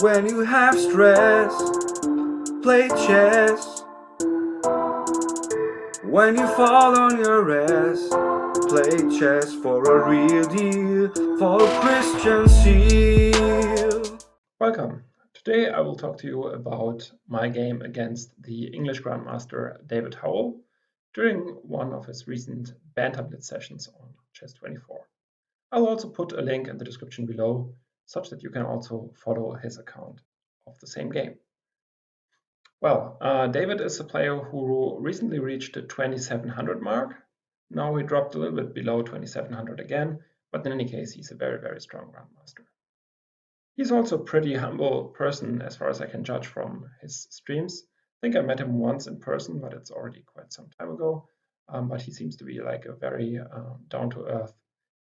When you have stress, play chess. When you fall on your ass, play chess for a real deal, for Christian Seal. Welcome. Today I will talk to you about my game against the English Grandmaster David Howell during one of his recent Banter Blitz sessions on Chess24. I'll also put a link in the description below such that you can also follow his account of the same game. Well, David is a player who recently reached the 2700 mark. Now he dropped a little bit below 2700 again, but in any case, he's a very, very strong Grandmaster. He's also a pretty humble person as far as I can judge from his streams. I think I met him once in person, but it's already quite some time ago. But he seems to be like a very down-to-earth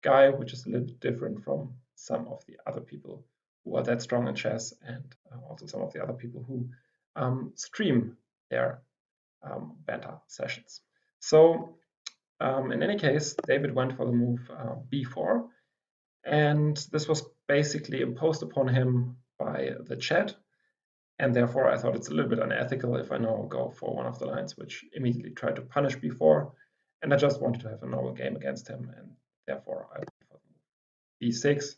guy, which is a little different from some of the other people who are that strong in chess, and also some of the other people who stream their banter sessions. So in any case, David went for the move b4, and this was basically imposed upon him by the chat. And therefore, I thought it's a little bit unethical if I now go for one of the lines which immediately tried to punish b4. And I just wanted to have a normal game against him. And therefore, I went for b6,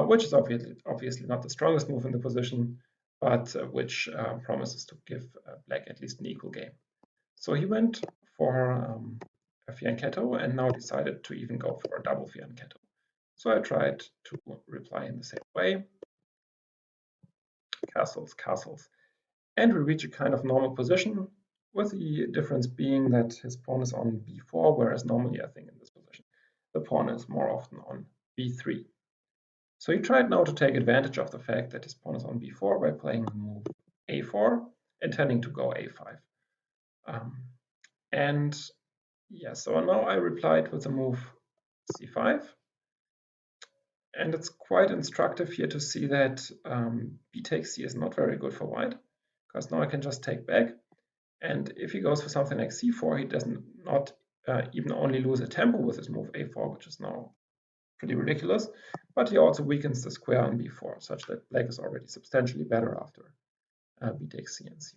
which is obviously not the strongest move in the position, but which promises to give black at least an equal game. So he went for a fianchetto and now decided to even go for a double fianchetto. So I tried to reply in the same way. Castles, castles. And we reach a kind of normal position, with the difference being that his pawn is on b4, whereas normally I think in this position the pawn is more often on b3. So he tried now to take advantage of the fact that his pawn is on b4 by playing the move a4, intending to go a5. And yeah, so now I replied with the move c5. And it's quite instructive here to see that b takes c is not very good for white, because now I can just take back. And if he goes for something like c4, he does not even only lose a tempo with his move a4, which is now pretty ridiculous, but he also weakens the square on b4, such that black is already substantially better after b takes c and c4.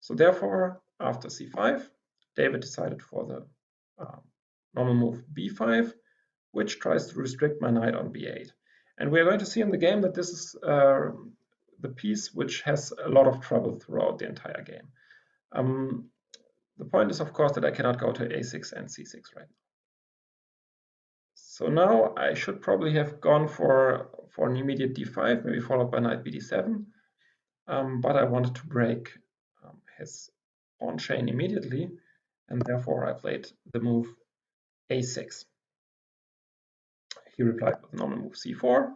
So therefore, after c5, David decided for the normal move b5, which tries to restrict my knight on b8. And we're going to see in the game that this is the piece which has a lot of trouble throughout the entire game. The point is, of course, that I cannot go to a6 and c6 right now. So now I should probably have gone for an immediate d5, maybe followed by knight bd7, but I wanted to break his pawn chain immediately, and therefore I played the move a6. He replied with the normal move c4,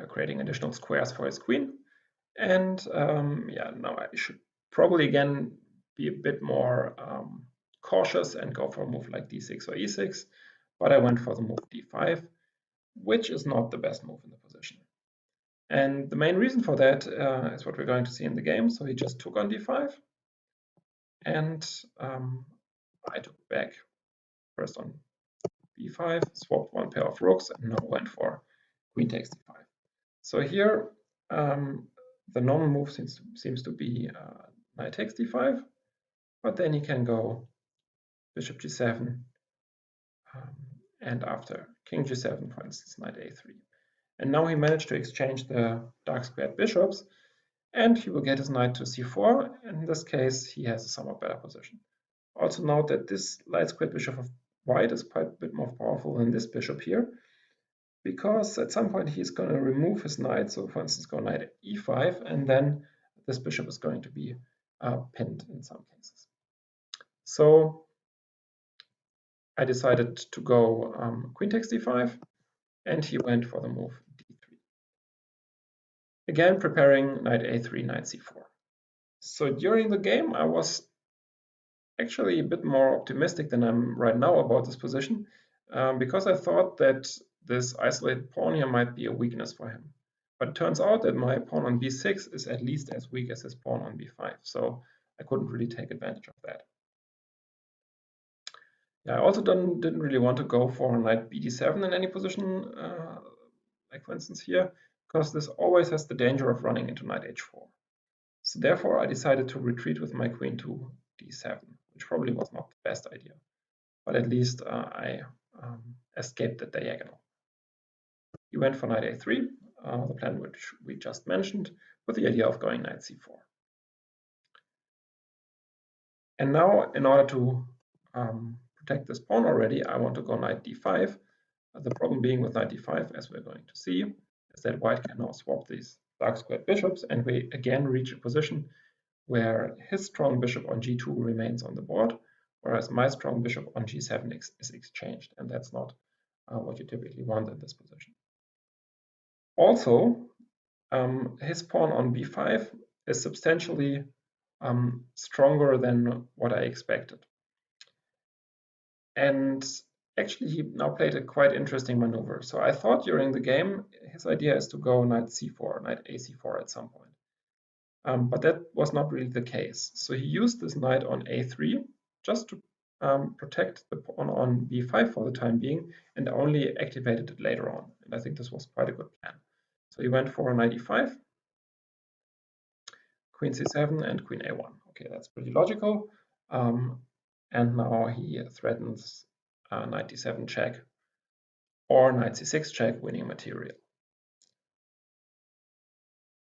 creating additional squares for his queen. And yeah, now I should probably again be a bit more cautious and go for a move like d6 or e6, but I went for the move d5, which is not the best move in the position. And the main reason for that is what we're going to see in the game. So he just took on d5, and I took back first on b5, swapped one pair of rooks, and now went for queen takes d5. So here the normal move seems to be knight takes d5, but then he can go bishop g7, and after king g7, for instance, knight a3. And now he managed to exchange the dark squared bishops, and he will get his knight to c4. In this case, he has a somewhat better position. Also note that this light squared bishop of white is quite a bit more powerful than this bishop here, because at some point he's going to remove his knight. So for instance, go knight e5, and then this bishop is going to be pinned in some cases. So I decided to go queen takes d5, and he went for the move d3. Again, preparing knight a3, knight c4. So during the game, I was actually a bit more optimistic than I'm right now about this position, because I thought that this isolated pawn here might be a weakness for him. But it turns out that my pawn on b6 is at least as weak as his pawn on b5, so I couldn't really take advantage of that. Yeah, I also didn't really want to go for knight bd7 in any position, like for instance here, because this always has the danger of running into knight h4. So therefore I decided to retreat with my queen to d7, which probably was not the best idea, but at least I escaped the diagonal. He went for knight a3, the plan which we just mentioned, with the idea of going knight c4. And now, in order to protect this pawn already, I want to go knight d5. The problem being with knight d5, as we're going to see, is that white can now swap these dark squared bishops, and we again reach a position where his strong bishop on g2 remains on the board, whereas my strong bishop on g7 is exchanged, and that's not what you typically want in this position. Also, his pawn on b5 is substantially stronger than what I expected. And actually, he now played a quite interesting maneuver. So I thought during the game, his idea is to go knight c4, knight a4 at some point. But that was not really the case. So he used this knight on a3 just to protect the pawn on b5 for the time being, and only activated it later on. And I think this was quite a good plan. So he went for knight e5, queen c7, and queen a1. Okay, that's pretty logical. And now he threatens knight d7 check or knight c6 check, winning material.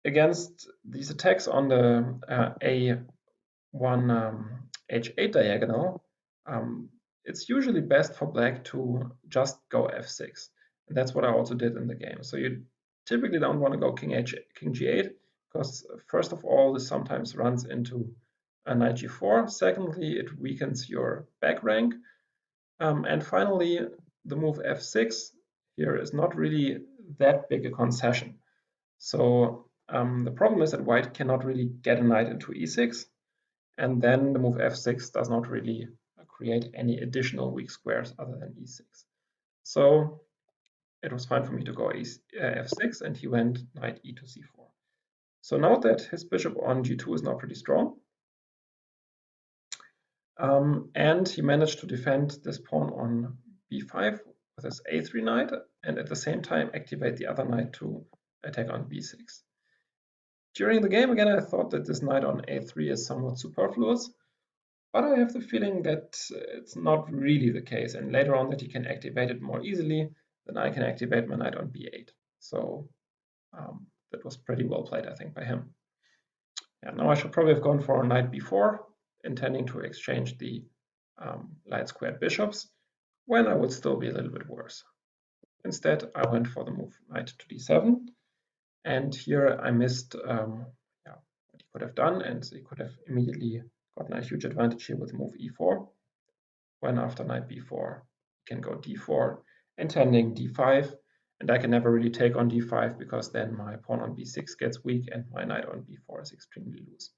Against these attacks on the a1 h8 diagonal, it's usually best for black to just go f6. And that's what I also did in the game. So you typically don't want to go king g8, because first of all, this sometimes runs into a knight g4. Secondly, it weakens your back rank. And finally, the move f6 here is not really that big a concession. So the problem is that white cannot really get a knight into e6, and then the move f6 does not really create any additional weak squares other than e6. So it was fine for me to go f6, and he went knight e to c4. So note that his bishop on g2 is now pretty strong. And he managed to defend this pawn on b5 with his a3 knight, and at the same time activate the other knight to attack on b6. During the game, again, I thought that this knight on a3 is somewhat superfluous, but I have the feeling that it's not really the case, and later on that he can activate it more easily than I can activate my knight on b8. So that was pretty well played, I think, by him. Yeah, now I should probably have gone for knight b4, intending to exchange the light squared bishops, when I would still be a little bit worse. Instead, I went for the move knight to d7, and here I missed what he could have done, and he could have immediately gotten a huge advantage here with move e4, when after knight b4 he can go d4, intending d5, and I can never really take on d5, because then my pawn on b6 gets weak and my knight on b4 is extremely loose.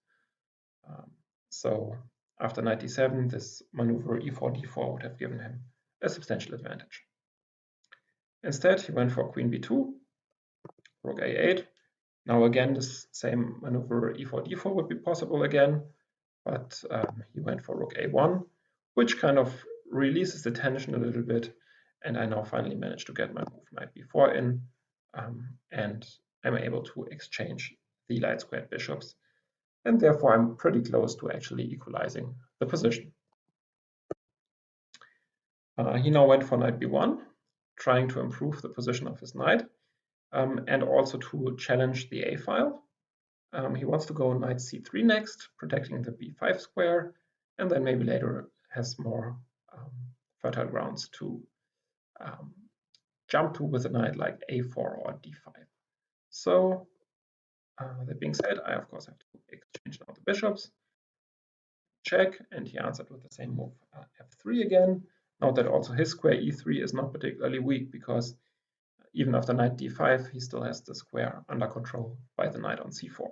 So after knight d7, this maneuver e4 d4 would have given him a substantial advantage. Instead, he went for queen b2, rook a8. Now again, this same maneuver e4 d4 would be possible again, but he went for rook a1, which kind of releases the tension a little bit, and I now finally managed to get my move knight b4 in, and I'm able to exchange the light squared bishops, and therefore I'm pretty close to actually equalizing the position. He now went for knight b1, trying to improve the position of his knight, and also to challenge the a file. He wants to go knight c3 next, protecting the b5 square, and then maybe later has more fertile grounds to jump to with a knight like a4 or d5. So that being said, I of course have to exchange now the bishops. Check, and he answered with the same move f3 again. Note that also his square e3 is not particularly weak, because even after knight d5 he still has the square under control by the knight on c4.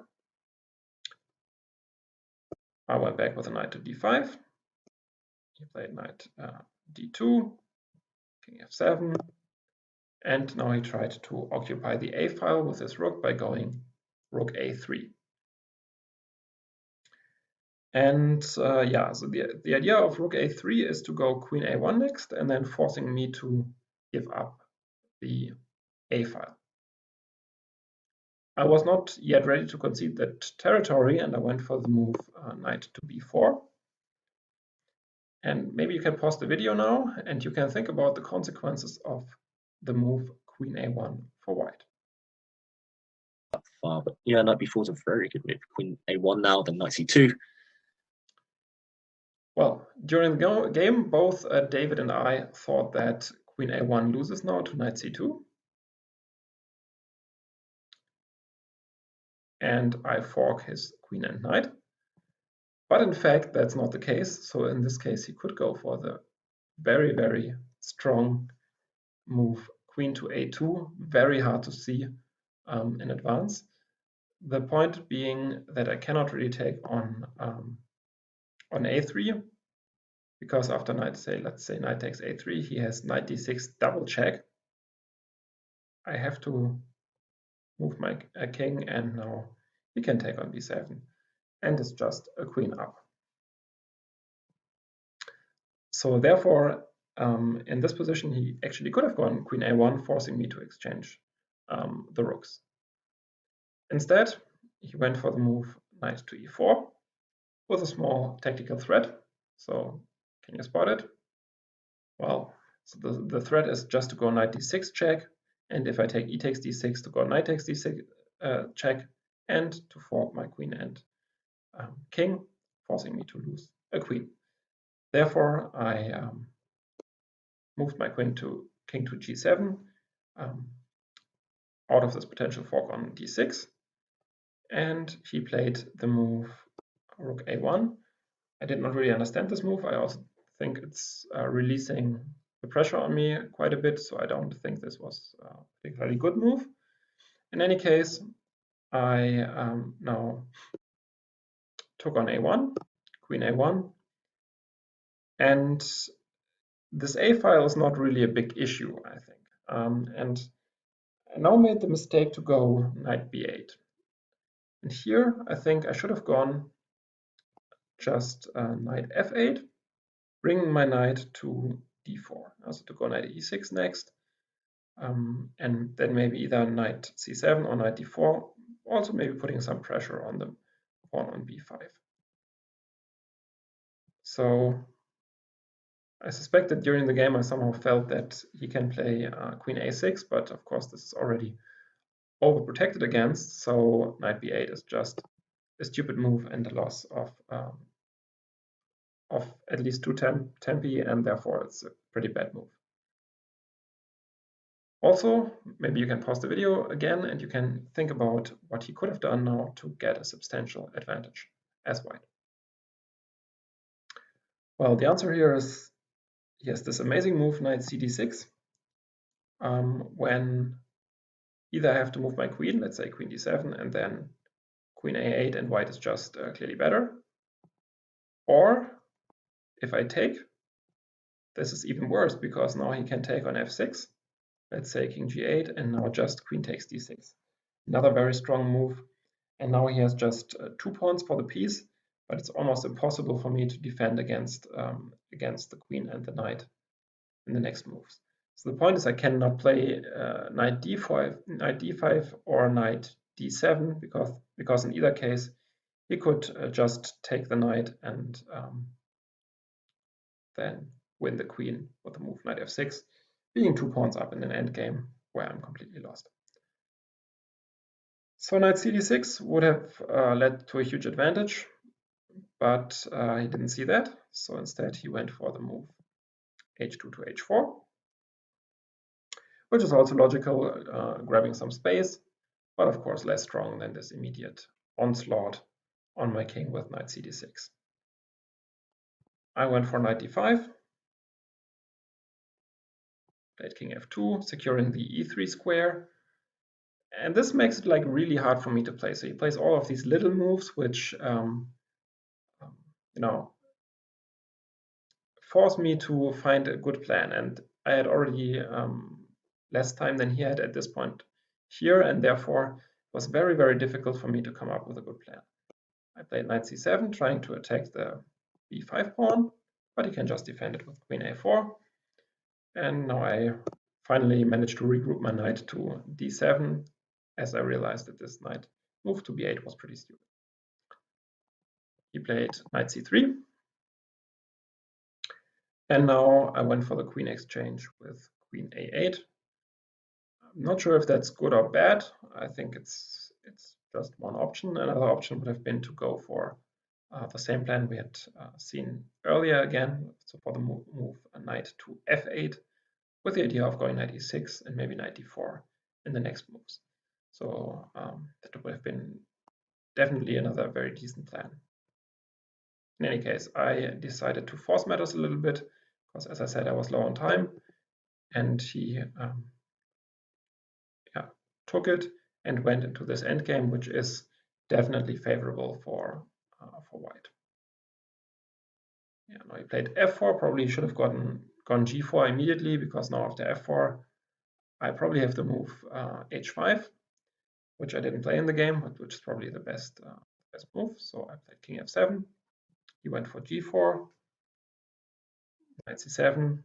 I went back with a knight to d5. He played knight d2, king f7, and now he tried to occupy the a file with his rook by going rook a3. And yeah, so the idea of rook a3 is to go queen a1 next, and then forcing me to give up the a file. I was not yet ready to concede that territory, and I went for the move knight to b4. And maybe you can pause the video now, and you can think about the consequences of the move queen a1 for white. Far, but yeah, knight b4 is a very good move. Queen a1 now, then knight c2. Well, during the game, both David and I thought that queen a1 loses now to knight c2. And I fork his queen and knight. But in fact, that's not the case. So in this case, he could go for the very, very strong move queen to a2. Very hard to see in advance. The point being that I cannot really take on a3, because after knight, let's say knight takes a3, he has knight d6 double check. I have to move my king, and now he can take on b7, and it's just a queen up. So therefore, in this position, he actually could have gone queen a1, forcing me to exchange the rooks. Instead, he went for the move knight to e4 with a small tactical threat. So can you spot it? Well, so the threat is just to go knight d6 check, and if I take e takes d6 to go knight takes d6 check, and to fork my queen and king, forcing me to lose a queen. Therefore, I moved my king to g7 out of this potential fork on d6, and he played the move rook a1. I did not really understand this move. I also think it's releasing the pressure on me quite a bit, so I don't think this was a particularly good move. In any case, I now took on a1, queen a1, and this a file is not really a big issue, I think. And I now made the mistake to go knight b8. And here I think I should have gone just knight f8, bringing my knight to d4. Also to go knight e6 next, and then maybe either knight c7 or knight d4, also maybe putting some pressure on the pawn on b5. So I suspect that during the game I somehow felt that he can play queen a6, but of course this is already overprotected against, so knight b8 is just a stupid move and a loss of at least 2 tempi, and therefore it's a pretty bad move. Also, maybe you can pause the video again and you can think about what he could have done now to get a substantial advantage as white. Well, the answer here is he has this amazing move, knight cd6, when either I have to move my queen, let's say queen d7, and then queen a8, and white is just clearly better. Or if I take, this is even worse, because now he can take on f6, let's say king g8, and now just queen takes d6. Another very strong move, and now he has just 2 pawns for the piece, but it's almost impossible for me to defend against the queen and the knight in the next moves. So the point is I cannot play knight d5 or knight d7, because in either case he could just take the knight and then win the queen with the move knight f6, being 2 pawns up in an endgame where I'm completely lost. So knight cd6 would have led to a huge advantage, but he didn't see that. So instead he went for the move h2 to h4, which is also logical, grabbing some space, but of course less strong than this immediate onslaught on my king with knight cd6. I went for knight d5, played king f2, securing the e3 square. And this makes it like really hard for me to play. So he plays all of these little moves, which force me to find a good plan. And I had already less time than he had at this point here, and therefore it was very, very difficult for me to come up with a good plan. I played knight c7, trying to attack the b5 pawn, but he can just defend it with queen a4. And now I finally managed to regroup my knight to d7 as I realized that this knight move to b8 was pretty stupid. He played knight c3. And now I went for the queen exchange with queen a8. I'm not sure if that's good or bad. I think it's just one option. Another option would have been to go for the same plan we had seen earlier again. So for the move a knight to f8 with the idea of going knight e6 and maybe knight d4 in the next moves. So that would have been definitely another very decent plan. In any case, I decided to force matters a little bit because, as I said, I was low on time, and he took it and went into this endgame, which is definitely favorable for white. Yeah, now he played f4. Probably should have gone g4 immediately, because now after f4, I probably have to move h5, which I didn't play in the game, but which is probably the best move. So I played king f7. He went for g4, knight c7,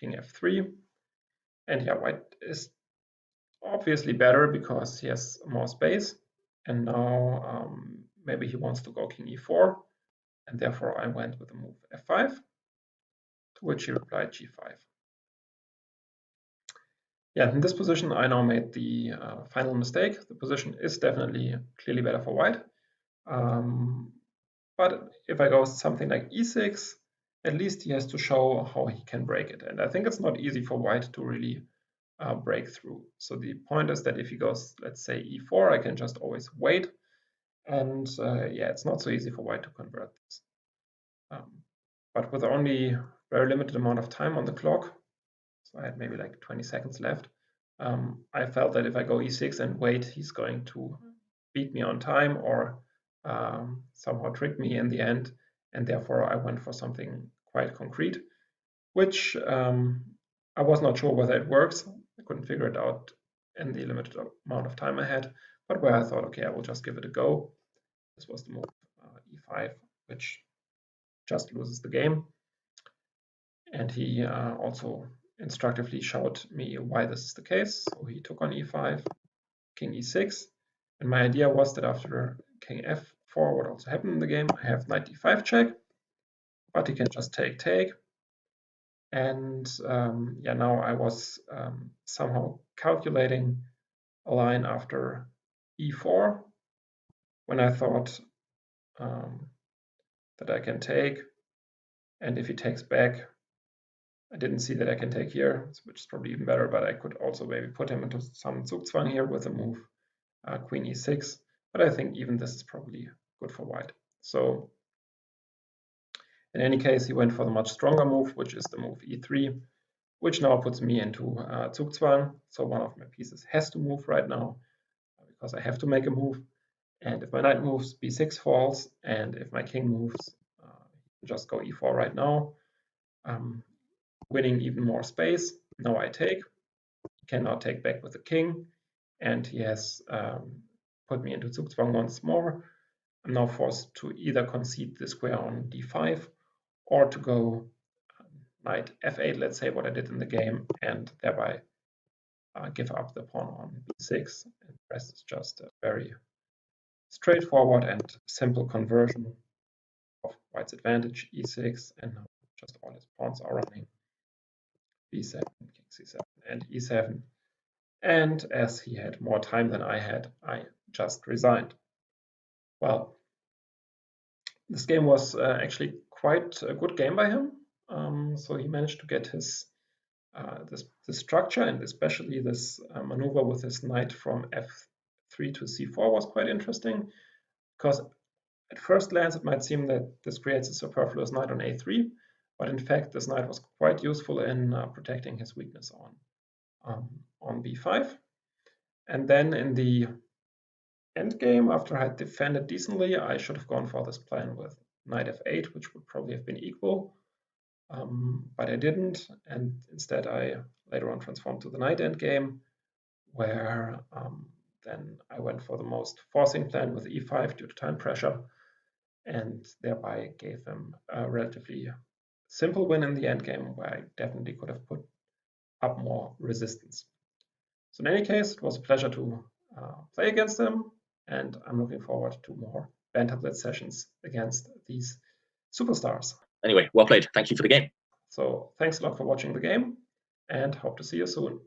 king f3, and yeah, white is obviously better because he has more space, and now maybe he wants to go king e4, and therefore I went with the move f5, to which he replied g5. Yeah, in this position I now made the final mistake. The position is definitely clearly better for white, but if I go something like e6, at least he has to show how he can break it, and I think it's not easy for white to really break through. So the point is that if he goes, let's say e4, I can just always wait, and yeah, it's not so easy for white to convert this. But with only very limited amount of time on the clock, so I had maybe like 20 seconds left, I felt that if I go e6 and wait, he's going to beat me on time or somehow trick me in the end, and therefore I went for something quite concrete, which I was not sure whether it works. I couldn't figure it out in the limited amount of time I had, but where I thought, okay, I will just give it a go. This was the move e5, which just loses the game. And he also instructively showed me why this is the case. So he took on e5, king e6, and my idea was that after king f4 would also happen in the game. I have knight d5 check, but he can just take. And yeah, now I was somehow calculating a line after e4 when I thought that I can take, and if he takes back, I didn't see that I can take here, which is probably even better, but I could also maybe put him into some Zugzwang here with a move queen e6, but I think even this is probably good for white. So in any case, he went for the much stronger move, which is the move e3, which now puts me into Zugzwang. So one of my pieces has to move right now because I have to make a move. And if my knight moves, b6 falls, and if my king moves, just go e4 right now, winning even more space. Now I take, cannot take back with the king, and he has put me into Zugzwang once more. I'm now forced to either concede the square on d5 or to go knight f8, let's say what I did in the game, and thereby give up the pawn on b6. And the rest is just a very straightforward and simple conversion of white's advantage, e6, and now just all his pawns are running b7, king c7, and e7. And as he had more time than I had, I just resigned. Well, this game was actually quite a good game by him. So he managed to get his this structure, and especially this maneuver with his knight from f3 to c4 was quite interesting, because at first glance it might seem that this creates a superfluous knight on a3, but in fact this knight was quite useful in protecting his weakness on b5. And then in the endgame, after I had defended decently, I should have gone for this plan with knight f8, which would probably have been equal, but I didn't, and instead I later on transformed to the knight endgame, where then I went for the most forcing plan with e5 due to time pressure, and thereby gave him a relatively simple win in the endgame, where I definitely could have put up more resistance. So in any case, it was a pleasure to play against him, and I'm looking forward to more Banter Blitz sessions against these superstars. Anyway, well played. Thank you for the game. So thanks a lot for watching the game, and hope to see you soon.